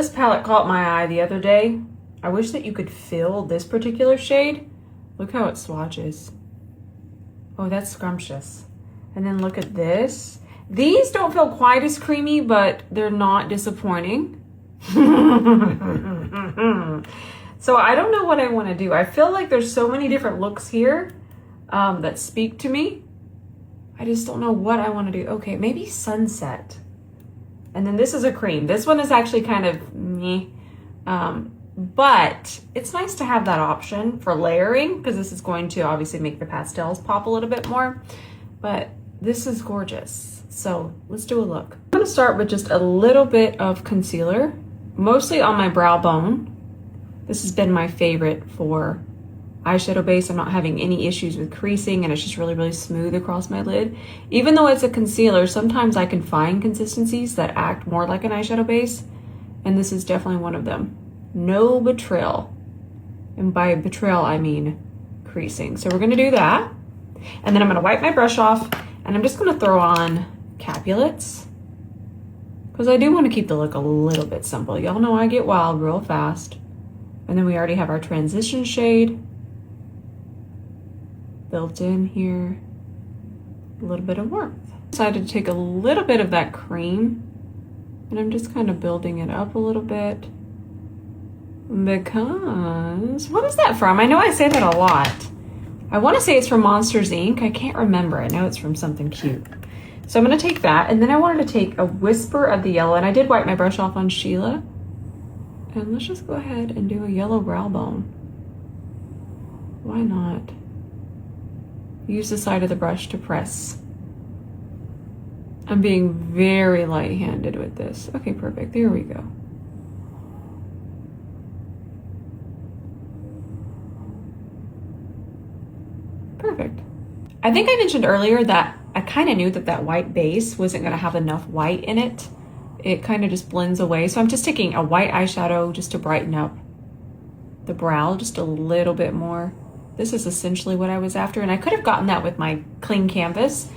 this palette caught my eye the other day. I wish that you could feel this particular shade. Look how it swatches. Oh, that's scrumptious. And then look at this. These don't feel quite as creamy, but they're not disappointing. So I don't know what I want to do. I feel like there's so many different looks here that speak to me. I just don't know what I want to do. Okay, maybe sunset. And then this is a cream. This one is actually kind of meh. But it's nice to have that option for layering, because this is going to obviously make the pastels pop a little bit more. But this is gorgeous. So let's do a look. I'm going to start with just a little bit of concealer, mostly on my brow bone. This has been my favorite for eyeshadow base. I'm not having any issues with creasing, and it's just really, really smooth across my lid. Even though it's a concealer, sometimes I can find consistencies that act more like an eyeshadow base, and this is definitely one of them. No betrayal. And by betrayal, I mean creasing. So we're gonna do that. And then I'm gonna wipe my brush off, and I'm just gonna throw on Capulets, because I do want to keep the look a little bit simple. Y'all know I get wild real fast. And then we already have our transition shade built in here. A little bit of warmth. Decided to take a little bit of that cream, and I'm just kind of building it up a little bit. Because, what is that from? I know I say that a lot. I want to say it's from Monsters Inc. I can't remember. I know it's from something cute. So I'm going to take that, and then I wanted to take a whisper of the yellow, and I did wipe my brush off on Sheila. And let's just go ahead and do a yellow brow bone. Why not? Use the side of the brush to press. I'm being very light-handed with this. Okay, perfect. There we go. Perfect. I think I mentioned earlier that I kind of knew that that white base wasn't going to have enough white in it. It kind of just blends away. So I'm just taking a white eyeshadow just to brighten up the brow just a little bit more. This is essentially what I was after, and I could have gotten that with my clean canvas,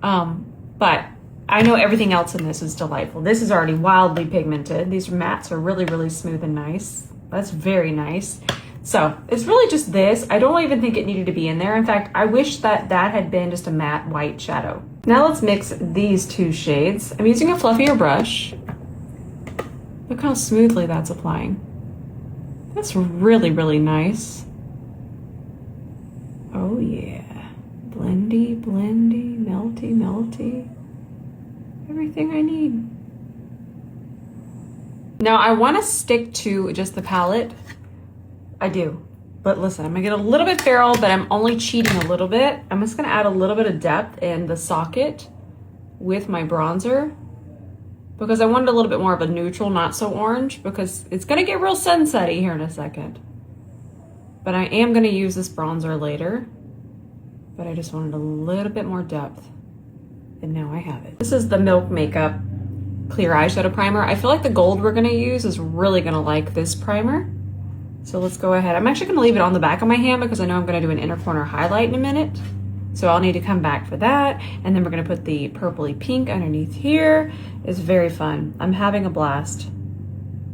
but I know everything else in this is delightful. This is already wildly pigmented. These mattes are really, really smooth and nice. That's very nice. So it's really just this. I don't even think it needed to be in there. In fact, I wish that that had been just a matte white shadow. Now let's mix these two shades. I'm using a fluffier brush. Look how smoothly that's applying. That's really, really nice. Oh yeah. Blendy, blendy, melty, melty. Everything I need. Now I want to stick to just the palette. I do. But listen, I'm gonna get a little bit feral, but I'm only cheating a little bit. I'm just gonna add a little bit of depth in the socket with my bronzer, because I wanted a little bit more of a neutral, not so orange, because it's gonna get real sunsetty here in a second. But I am gonna use this bronzer later, but I just wanted a little bit more depth, and now I have it. This is the Milk Makeup Clear Eyeshadow Primer. I feel like the gold we're gonna use is really gonna like this primer. So let's go ahead. I'm actually gonna leave it on the back of my hand because I know I'm gonna do an inner corner highlight in a minute. So I'll need to come back for that. And then we're gonna put the purpley pink underneath here. It's very fun. I'm having a blast.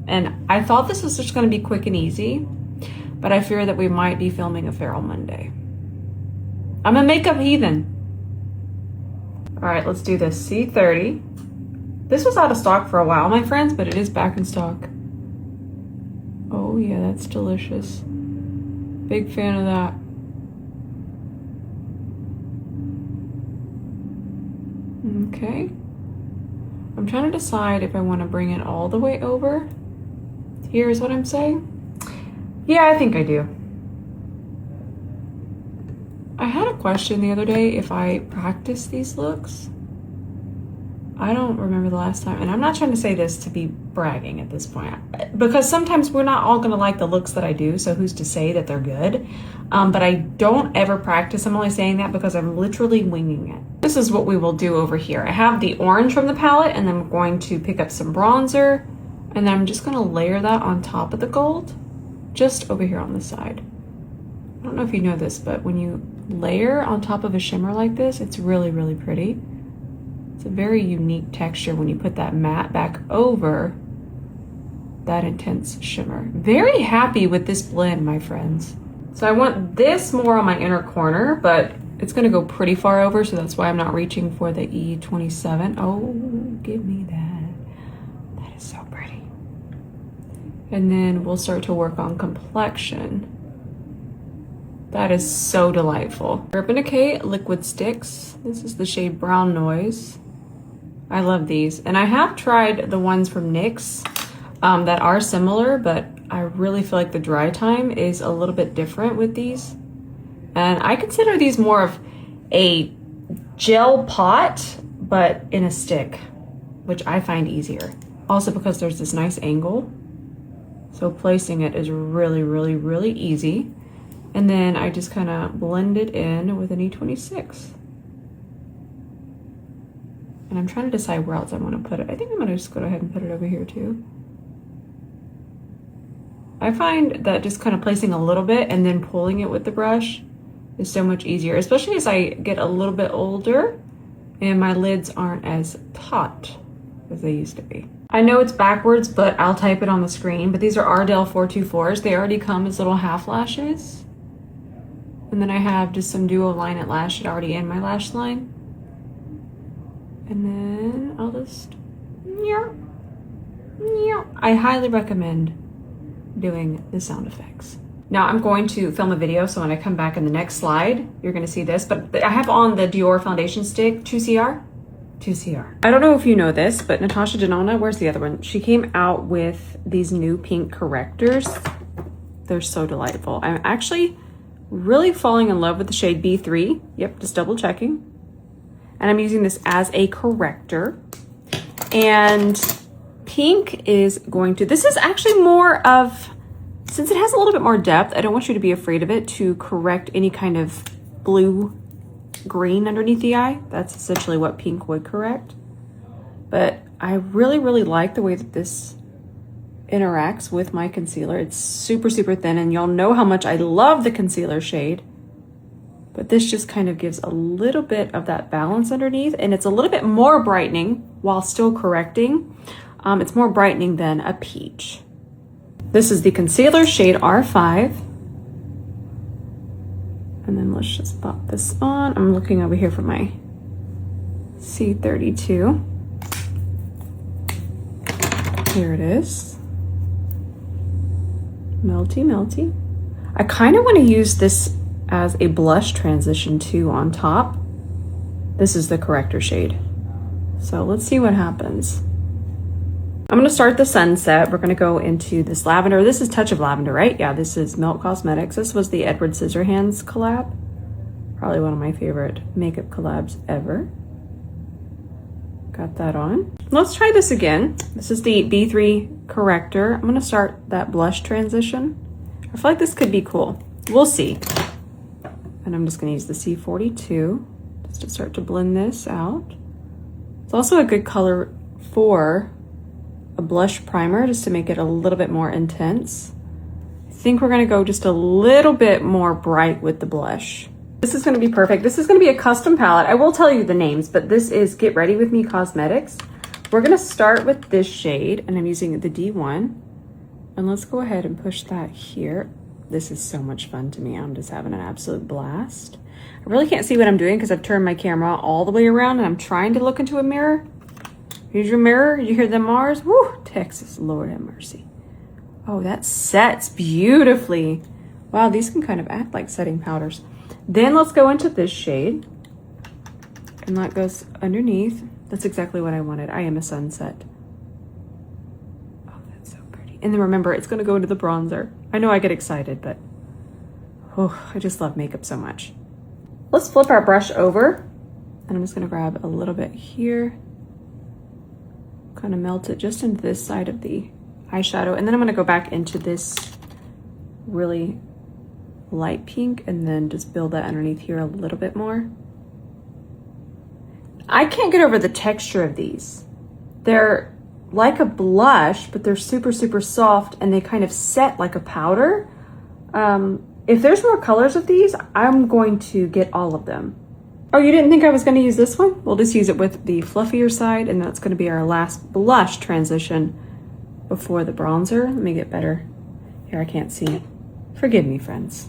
And I thought this was just gonna be quick and easy, but I fear that we might be filming a Feral Monday. I'm a makeup heathen. All right, let's do this. C30. This was out of stock for a while, my friends, but it is back in stock. Oh yeah, that's delicious. Big fan of that. Okay. I'm trying to decide if I want to bring it all the way over. Here's what I'm saying. Yeah, I think I do. I had a question the other day if I practice these looks. I don't remember the last time, and I'm not trying to say this to be bragging at this point, because sometimes we're not all gonna like the looks that I do, so who's to say that they're good? But I don't ever practice. I'm only saying that because I'm literally winging it. This is what we will do over here. I have the orange from the palette, and then I'm going to pick up some bronzer, and then I'm just gonna layer that on top of the gold, just over here on the side. I don't know if you know this, but when you layer on top of a shimmer like this, it's really, really pretty. It's a very unique texture when you put that matte back over that intense shimmer. Very happy with this blend, my friends. So I want this more on my inner corner, but it's gonna go pretty far over, so that's why I'm not reaching for the 𝗕𝗘𝗧𝗬. Oh, give me that. That is so pretty. And then we'll start to work on complexion. That is so delightful. Urban Decay Liquid Sticks. This is the shade Brown Noise. I love these. And I have tried the ones from NYX that are similar, but I really feel like the dry time is a little bit different with these. And I consider these more of a gel pot, but in a stick, which I find easier. Also because there's this nice angle. So placing it is really, really, really easy. And then I just kind of blend it in with an 𝗕𝗘𝗧𝗬. And I'm trying to decide where else I want to put it. I think I'm going to just go ahead and put it over here too. I find that just kind of placing a little bit and then pulling it with the brush is so much easier, especially as I get a little bit older and my lids aren't as taut as they used to be. I know it's backwards, but I'll type it on the screen, but these are Ardell 424s. They already come as little half lashes. And then I have just some duo line at lash already in my lash line. And then I'll just, I highly recommend doing the sound effects. Now I'm going to film a video, so when I come back in the next slide, you're gonna see this, but I have on the Dior foundation stick, 2CR. I don't know if you know this, but Natasha Denona, where's the other one? She came out with these new pink correctors. They're so delightful. I'm actually really falling in love with the shade B3. Yep, just double checking. And I'm using this as a corrector. And pink is going to, this is actually more of, since it has a little bit more depth, I don't want you to be afraid of it to correct any kind of blue green underneath the eye. That's essentially what pink would correct. But I really, really like the way that this interacts with my concealer. It's super, super thin, and y'all know how much I love the concealer shade. But this just kind of gives a little bit of that balance underneath, and it's a little bit more brightening while still correcting. It's more brightening than a peach. This is the concealer shade R5. And then let's just pop this on. I'm looking over here for my C32. Here it is. Melty, melty. I kind of want to use this as a blush transition too on top. This is the corrector shade. So let's see what happens. I'm going to start the Sunset. We're going to go into this lavender. This is Touch of Lavender, right? Yeah, this is Milk Cosmetics. This was the Edward Scissorhands collab. Probably one of my favorite makeup collabs ever. Got that on. Let's try this again. This is the B3 corrector. I'm going to start that blush transition. I feel like this could be cool. We'll see. And I'm just going to use the C42 just to start to blend this out. It's also a good color for a blush primer, just to make it a little bit more intense. I think we're gonna go just a little bit more bright with the blush. This is gonna be perfect. This is gonna be a custom palette. I will tell you the names, but this is Get Ready With Me Cosmetics. We're gonna start with this shade, and I'm using the D1. And let's go ahead and push that here. This is so much fun to me. I'm just having an absolute blast. I really can't see what I'm doing because I've turned my camera all the way around and I'm trying to look into a mirror. Here's your mirror. You hear the Mars? Woo! Texas, Lord have mercy. Oh, that sets beautifully. Wow, these can kind of act like setting powders. Then let's go into this shade. And that goes underneath. That's exactly what I wanted. I am a sunset. Oh, that's so pretty. And then remember, it's going to go into the bronzer. I know I get excited, but oh, I just love makeup so much. Let's flip our brush over. And I'm just going to grab a little bit here. Kind of melt it just into this side of the eyeshadow, and then I'm going to go back into this really light pink and then just build that underneath here a little bit more. I can't get over the texture of these. They're like a blush, but they're super, super soft, and they kind of set like a powder. If there's more colors of these, I'm going to get all of them. Oh, you didn't think I was going to use this one? We'll just use it with the fluffier side, and that's going to be our last blush transition before the bronzer. Let me get better. Here, I can't see it. Forgive me, friends.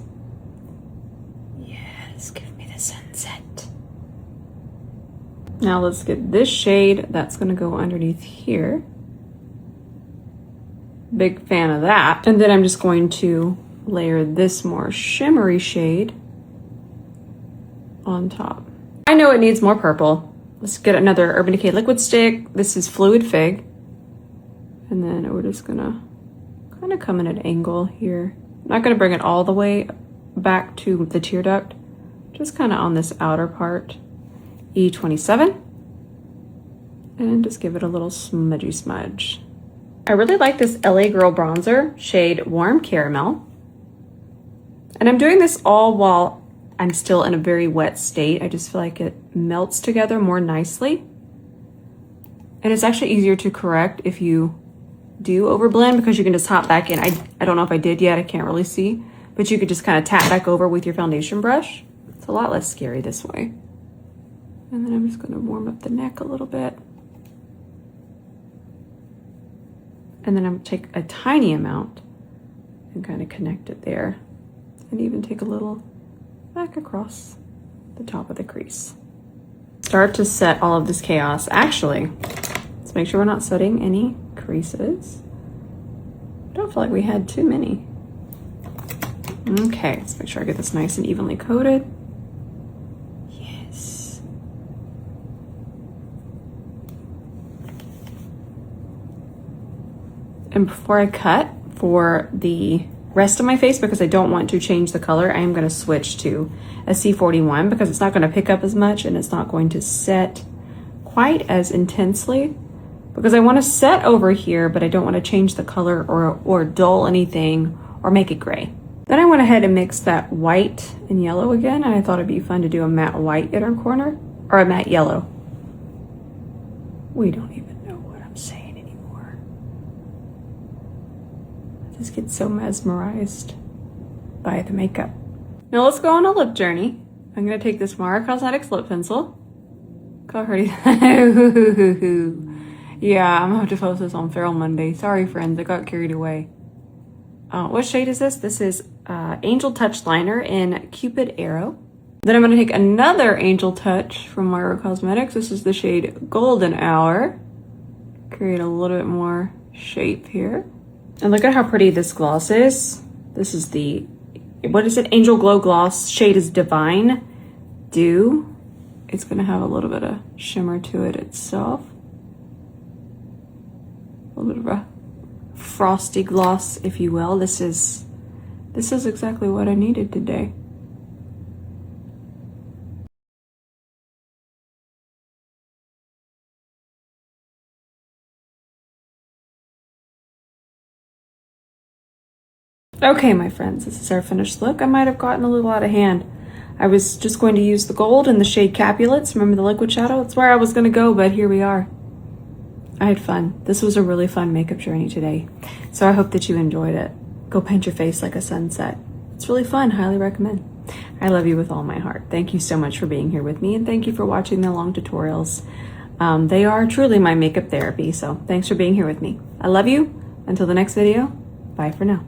Yes, give me the sunset. Now let's get this shade. That's gonna go underneath here. Big fan of that. And then I'm just going to layer this more shimmery shade on top. I know it needs more purple. Let's get another Urban Decay liquid stick. This is Fluid Fig. And then we're just gonna kind of come in an angle here. I'm not gonna bring it all the way back to the tear duct, just kind of on this outer part. E27. And just give it a little smudgy smudge. I really like this LA Girl bronzer, shade Warm Caramel. And I'm doing this all while I'm still in a very wet state. I just feel like it melts together more nicely. And it's actually easier to correct if you do overblend, because you can just hop back in. I don't know if I did yet, I can't really see. But you could just kind of tap back over with your foundation brush. It's a lot less scary this way. And then I'm just gonna warm up the neck a little bit. And then I'm gonna take a tiny amount and kind of connect it there. And even take a little back across the top of the crease. Start to set all of this chaos. Actually, let's make sure we're not setting any creases. I don't feel like we had too many. Okay, let's make sure I get this nice and evenly coated. Yes. And before I cut for the rest of my face, because I don't want to change the color, I am going to switch to a C41 because it's not going to pick up as much and it's not going to set quite as intensely, because I want to set over here, but I don't want to change the color or dull anything or make it gray. Then I went ahead and mixed that white and yellow again, and I thought it'd be fun to do a matte white inner corner, or a matte yellow. We don't even know what I'm saying anymore. I just get so mesmerized by the makeup. Now let's go on a lip journey. I'm gonna take this Mara Cosmetics lip pencil. Already. Yeah, I'm gonna have to post this on Feral Monday. Sorry friends, I got carried away. What shade is this? This is Angel Touch Liner in Cupid Arrow. Then I'm gonna take another Angel Touch from Mara Cosmetics. This is the shade Golden Hour. Create a little bit more shape here. And look at how pretty this gloss is. This is the, what is it? Angel Glow Gloss. Shade is Divine Dew. It's gonna have a little bit of shimmer to it itself. A little bit of a frosty gloss, if you will. This is exactly what I needed today. Okay, my friends, this is our finished look. I might have gotten a little out of hand. I was just going to use the gold in the shade Capulets. Remember the liquid shadow? That's where I was gonna go, but here we are. I had fun. This was a really fun makeup journey today. So I hope that you enjoyed it. Go paint your face like a sunset. It's really fun, highly recommend. I love you with all my heart. Thank you so much for being here with me, and thank you for watching the long tutorials. They are truly my makeup therapy, so thanks for being here with me. I love you. Until the next video, bye for now.